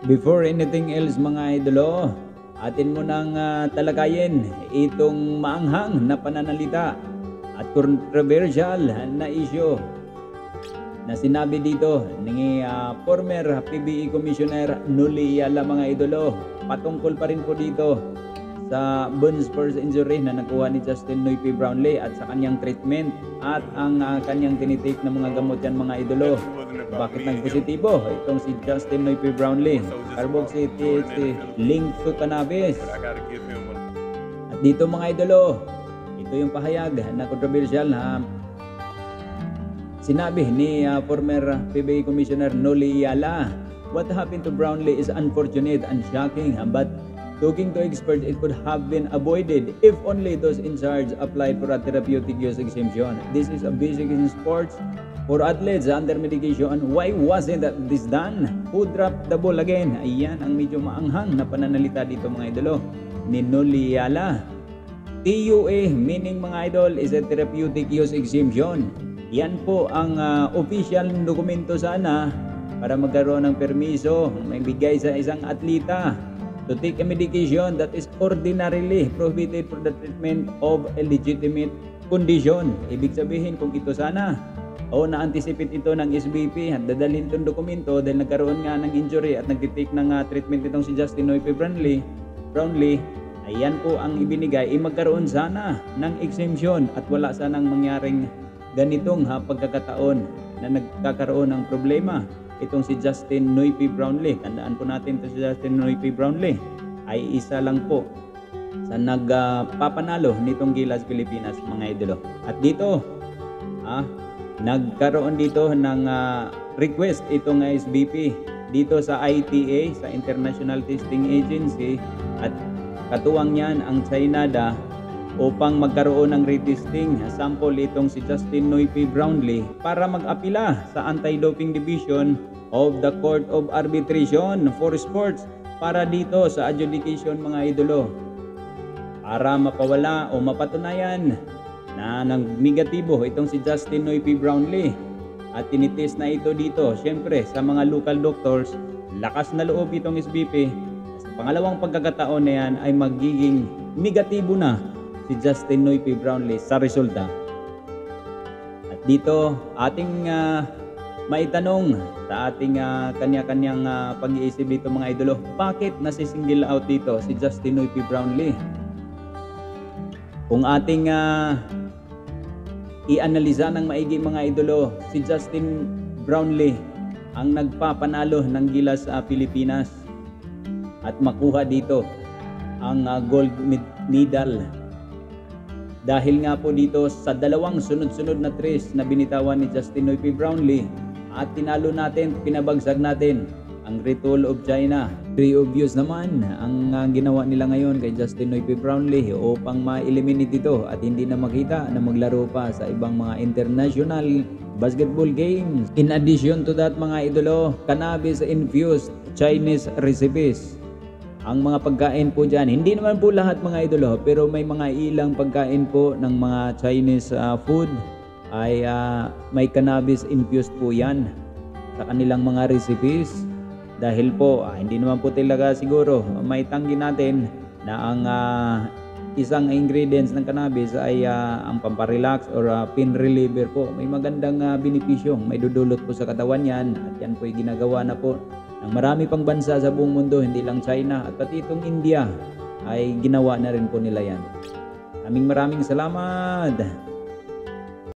Before anything else mga idolo, atin mo nang talakayin itong maanghang na pananalita at controversial na issue na sinabi dito ni former PBE Commissioner Noli Yala mga idolo. Patungkol pa rin po dito sa bone spurs injury na nakuha ni Justin Noy P. Brownlee at sa kanyang treatment at ang kanyang tinitake na mga gamot yan mga idolo. Bakit nagpositibo itong si Justin Noy P. Brownlee? Carboxy THC linked to cannabis. At dito mga idolo, ito yung pahayag na controversial na sinabi ni former PBA Commissioner Noli Yala. What happened to Brownlee is unfortunate and shocking, but talking to experts, it could have been avoided if only those in charge applied for a therapeutic use exemption. This is a basic in sports for athletes under medication. Why wasn't this done? Who dropped the ball again? Ayan ang medyo maanghang na pananalita dito mga idolo ni Noli Yala. TUA meaning mga idol is a therapeutic use exemption. Yan po ang official dokumento sana para magkaroon ng permiso may bigay sa isang atleta to take a medication that is ordinarily prohibited for the treatment of a legitimate condition. Ibig sabihin kung ito sana o na-anticipate ito ng SBP at dadalhin itong dokumento dahil nagkaroon nga ng injury at nagtitake ng treatment itong si Justin Noy P. Brownlee, ayan po ang ibinigay, magkaroon sana ng exemption at wala sanang mangyaring ganitong pagkakataon na nagkakaroon ng problema itong si Justin Noy P. Brownlee. Tandaan po natin ito si Justin Noy P. Brownlee ay isa lang po sa nagpapanalo nitong Gilas Pilipinas mga idolo. At dito nagkaroon dito ng request itong SBP dito sa ITA, sa International Testing Agency, at katuwang niyan ang China upang magkaroon ng retesting sample itong si Justin Noy P. Brownlee para mag-apila sa Anti-Doping Division of the Court of Arbitration for Sports para dito sa adjudication mga idolo, para mapawala o mapatunayan na negatibo itong si Justin Noy P. Brownlee at tinitest na ito dito syempre sa mga local doctors. Lakas na loob itong SBP sa pangalawang pagkakataon na yan ay magiging negatibo na si Justin Noy P. Brownlee sa resulta. At dito ating maitanong sa ating kanya-kanyang pag-iisip dito mga idolo, bakit nasisingle out dito si Justin Noy P. Brownlee? Kung ating i-analisa ng maigi mga idolo, si Justin Brownlee ang nagpapanalo ng Gilas Pilipinas at makuha dito ang gold medal. Dahil nga po dito sa dalawang sunod-sunod na tres na binitawan ni Justin Noy P. Brownlee at tinalo natin, pinabagsak natin ang Great Wall of China. Very obvious naman ang ginawa nila ngayon kay Justin Noy P. Brownlee upang ma-eliminate ito at hindi na makita na maglaro pa sa ibang mga international basketball games. In addition to that mga idolo, cannabis-infused Chinese recipes ang mga pagkain po dyan. Hindi naman po lahat mga idolo, pero may mga ilang pagkain po ng mga Chinese food ay may cannabis infused po yan sa kanilang mga recipes. Dahil po hindi naman po talaga siguro may tanggi natin na ang isang ingredients ng cannabis ay ang pamparelax or pain reliever po. May magandang benepisyo, may dudulot po sa katawan yan at yan po ay ginagawa na po ng marami pang bansa sa buong mundo, hindi lang China at pati itong India ay ginawa na rin po nila yan. Maraming salamat.